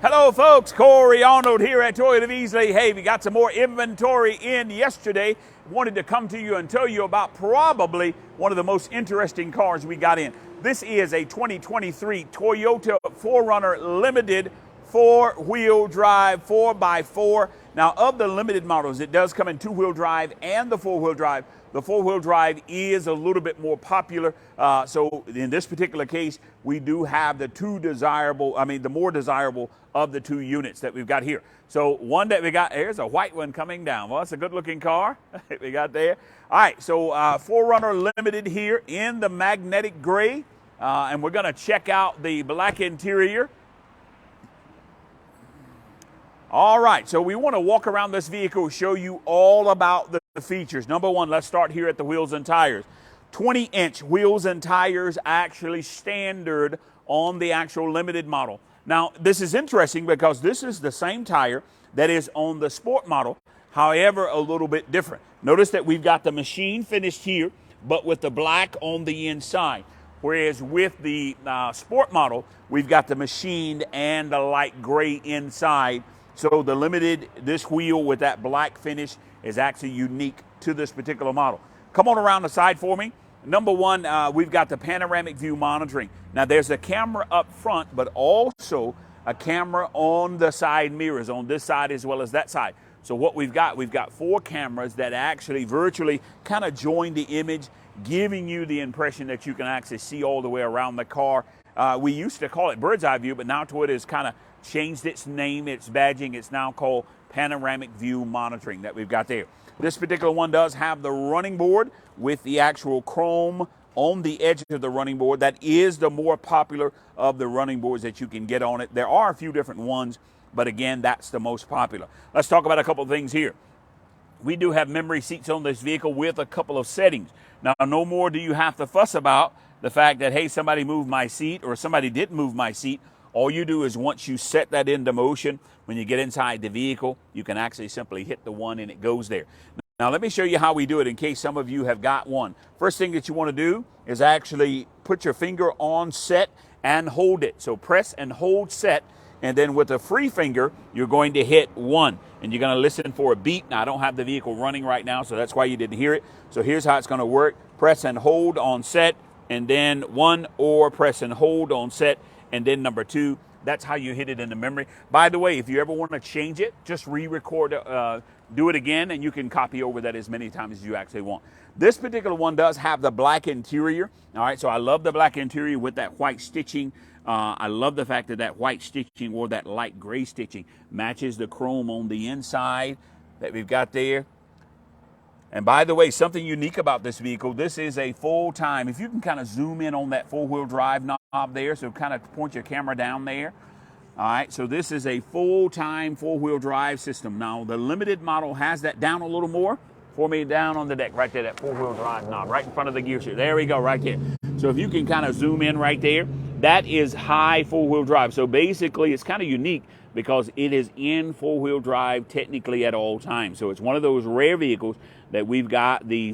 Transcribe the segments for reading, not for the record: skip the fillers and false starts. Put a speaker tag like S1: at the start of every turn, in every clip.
S1: Hello folks, Corey Arnold here at Toyota of Easley. Hey, we got some more inventory in yesterday. Wanted to come to you and tell you about probably one of the most interesting cars we got in. This is a 2023 Toyota 4Runner Limited 4-wheel drive 4x4. Now, of the limited models, it does come in 2-wheel drive and the 4-wheel drive. The 4-wheel drive is a little bit more popular. So in this particular case, we do have the more desirable of the two units that we've got here. So one that we got, there's a white one coming down. Well, it's a good looking car we got there. All right, so 4Runner Limited here in the magnetic gray. And we're gonna check out the black interior. All right, so we want to walk around this vehicle, show you all about the features. Number one, let's start here at the wheels and tires. 20-inch wheels and tires actually standard on the actual limited model. Now, this is interesting because this is the same tire that is on the sport model, however, a little bit different. Notice that we've got the machine finished here, but with the black on the inside. Whereas with the sport model, we've got the machined and the light gray inside. So the limited, this wheel with that black finish is actually unique to this particular model. Come on around the side for me. Number one, we've got the panoramic view monitoring. Now there's a camera up front, but also a camera on the side mirrors, on this side as well as that side. So what we've got 4 cameras that actually virtually kind of join the image, giving you the impression that you can actually see all the way around the car. We used to call it bird's eye view, but now Toyota has kind of changed its name, its badging. It's now called panoramic view monitoring that we've got there. This particular one does have the running board with the actual chrome on the edge of the running board. That is the more popular of the running boards that you can get on it. There are a few different ones, but again, that's the most popular. Let's talk about a couple of things here. We do have memory seats on this vehicle with a couple of settings. Now, no more do you have to fuss about the fact that, hey, somebody moved my seat or somebody didn't move my seat. All you do is once you set that into motion, when you get inside the vehicle, you can actually simply hit the one and it goes there. Now, let me show you how we do it in case some of you have got one. First thing that you want to do is actually put your finger on set and hold it. So press and hold set, and then with a free finger, you're going to hit 1. And you're going to listen for a beep. Now, I don't have the vehicle running right now, so that's why you didn't hear it. So here's how it's going to work. Press and hold on set, and then 1, or press and hold on set, and then number 2. That's how you hit it in the memory. By the way, if you ever want to change it, just re-record, do it again, and you can copy over that as many times as you actually want. This particular one does have the black interior. All right, so I love the black interior with that white stitching. I love the fact that that white stitching or that light gray stitching matches the chrome on the inside that we've got there. And by the way, something unique about this vehicle, this is a full-time, if you can kind of zoom in on that 4-wheel drive knob there, so kind of point your camera down there. All right, so this is a full-time 4-wheel drive system. Now, the limited model has that down a little more. For me, down on the deck, right there, that 4-wheel drive knob, right in front of the gear shift. There we go, right there. So if you can kind of zoom in right there, that is high 4-wheel drive. So basically, it's kind of unique because it is in 4-wheel drive technically at all times. So it's one of those rare vehicles that we've got the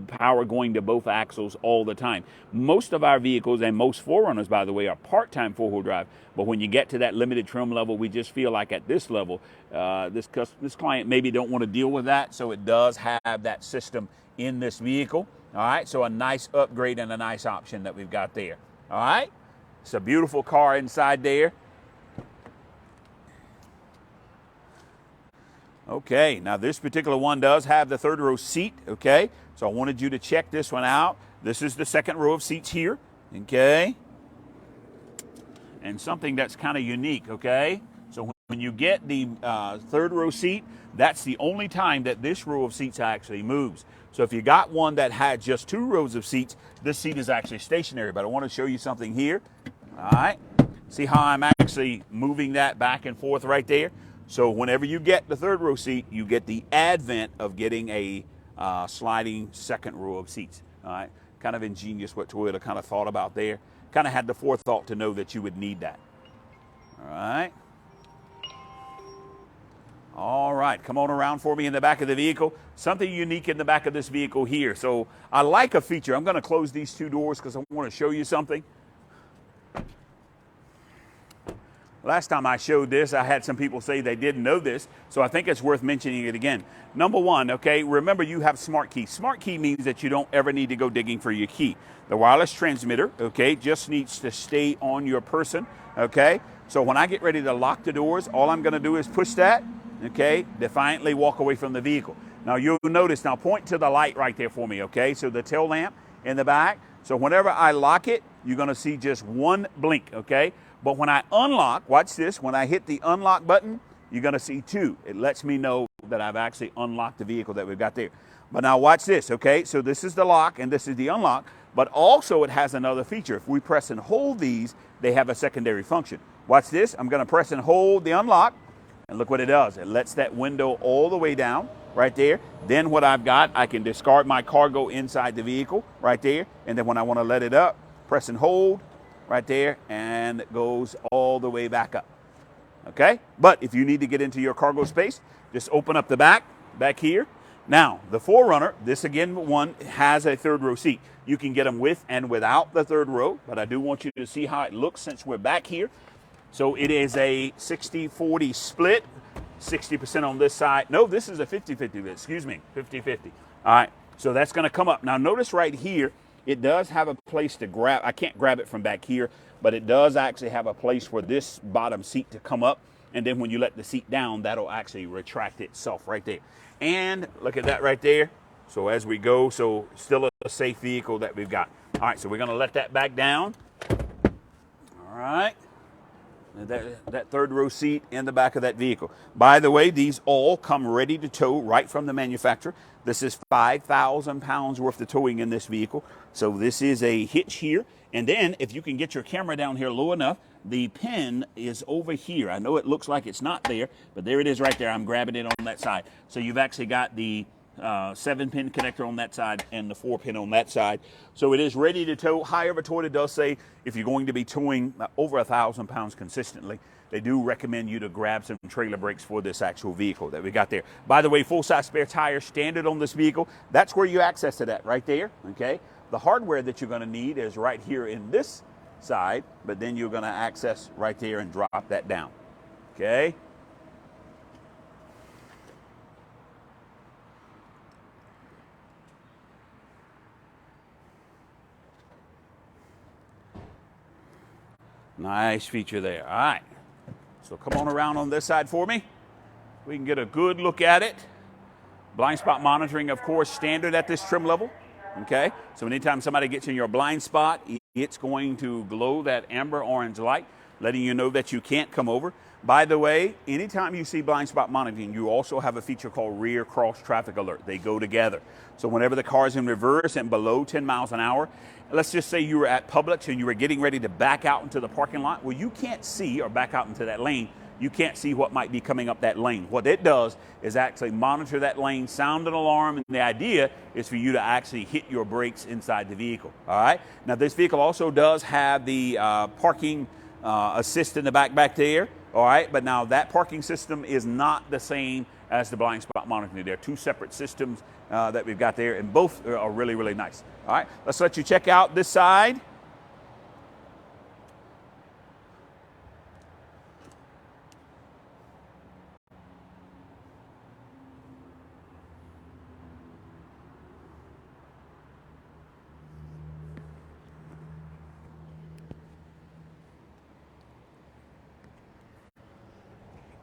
S1: power going to both axles all the time. Most of our vehicles, and most 4Runners, by the way, are part-time 4-wheel drive. But when you get to that limited trim level, we just feel like at this level, this client maybe don't want to deal with that. So it does have that system in this vehicle. All right, so a nice upgrade and a nice option that we've got there. All right, it's a beautiful car inside there. Okay, now this particular one does have the 3rd row seat, okay? So I wanted you to check this one out. This is the 2nd row of seats here, okay? And something that's kind of unique, okay? So when you get the 3rd row seat, that's the only time that this row of seats actually moves. So if you got one that had just 2 rows of seats, this seat is actually stationary. But I want to show you something here, all right? See how I'm actually moving that back and forth right there? So whenever you get the 3rd row seat, you get the advent of getting a sliding 2nd row of seats. All right, kind of ingenious what Toyota kind of thought about there. Kind of had the forethought to know that you would need that. All right. All right, come on around for me in the back of the vehicle. Something unique in the back of this vehicle here. So I like a feature. I'm going to close these 2 doors because I want to show you something. Last time I showed this, I had some people say they didn't know this, so I think it's worth mentioning it again. Number one, okay, remember you have smart key. Smart key means that you don't ever need to go digging for your key. The wireless transmitter, okay, just needs to stay on your person, okay? So when I get ready to lock the doors, all I'm gonna do is push that, okay, defiantly walk away from the vehicle. Now you'll notice, now point to the light right there for me, okay? So the tail lamp in the back. So whenever I lock it, you're gonna see just one blink, okay? But when I unlock, watch this, when I hit the unlock button, you're gonna see two. It lets me know that I've actually unlocked the vehicle that we've got there. But now watch this, okay? So this is the lock and this is the unlock, but also it has another feature. If we press and hold these, they have a secondary function. Watch this, I'm gonna press and hold the unlock, and look what it does. It lets that window all the way down right there. Then what I've got, I can discard my cargo inside the vehicle right there. And then when I wanna let it up, press and hold, right there, and it goes all the way back up, okay? But if you need to get into your cargo space, just open up the back here. Now, the 4Runner, this again one has a third row seat. You can get them with and without the third row, but I do want you to see how it looks since we're back here. So it is a 60-40 split, 60% on this side. No, this is a 50-50, excuse me, 50-50. All right, so that's gonna come up. Now notice right here, it does have a place to grab. I can't grab it from back here, but it does actually have a place for this bottom seat to come up. And then when you let the seat down, that'll actually retract itself right there. And look at that right there. So as we go, so still a safe vehicle that we've got. All right, so we're gonna let that back down. All right. That third row seat in the back of that vehicle. By the way, these all come ready to tow right from the manufacturer. This is 5,000 pounds worth of towing in this vehicle. So this is a hitch here. And then if you can get your camera down here low enough, the pin is over here. I know it looks like it's not there, but there it is right there. I'm grabbing it on that side. So you've actually got the 7-pin connector on that side and the 4-pin on that side. So it is ready to tow. However, Toyota does say if you're going to be towing over 1,000 pounds consistently, they do recommend you to grab some trailer brakes for this actual vehicle that we got there. By the way, full-size spare tires standard on this vehicle. That's where you access to that right there, okay? The hardware that you're gonna need is right here in this side, but then you're gonna access right there and drop that down, okay? Nice feature there. All right. So come on around on this side for me. We can get a good look at it. Blind spot monitoring, of course, standard at this trim level. Okay. So anytime somebody gets in your blind spot, it's going to glow that amber orange light, letting you know that you can't come over. By the way, anytime you see blind spot monitoring, you also have a feature called rear cross traffic alert. They go together. So whenever the car is in reverse and below 10 miles an hour, let's just say you were at Publix and you were getting ready to back out into the parking lot. Well, you can't see, or back out into that lane, you can't see what might be coming up that lane. What it does is actually monitor that lane, sound an alarm, and the idea is for you to actually hit your brakes inside the vehicle, all right? Now, this vehicle also does have the parking assist in the back there, all right? But now that parking system is not the same as the blind spot monitoring. They're two separate systems that we've got there, and both are really, really nice. All right, let's let you check out this side.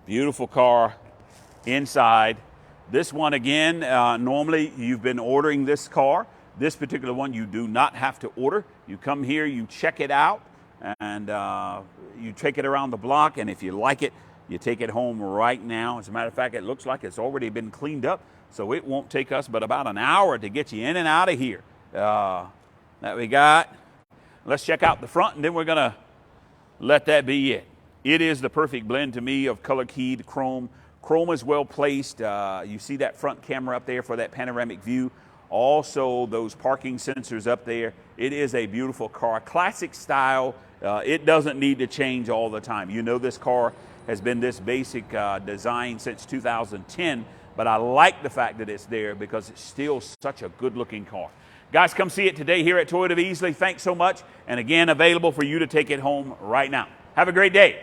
S1: Beautiful car inside. This one again, normally you've been ordering this car. This particular one you do not have to order. You come here, you check it out, and you take it around the block, and if you like it, you take it home right now. As a matter of fact, it looks like it's already been cleaned up, so it won't take us but about an hour to get you in and out of here. That we got. Let's check out the front, and then we're gonna let that be it. It is the perfect blend to me of color keyed chrome. Chrome is well placed. You see that front camera up there for that panoramic view. Also those parking sensors up there. It is a beautiful car, classic style. It doesn't need to change all the time. You know, this car has been this basic design since 2010, but I like the fact that it's there because it's still such a good looking car. Guys, come see it today here at Toyota of Easley. Thanks so much. And again, available for you to take it home right now. Have a great day.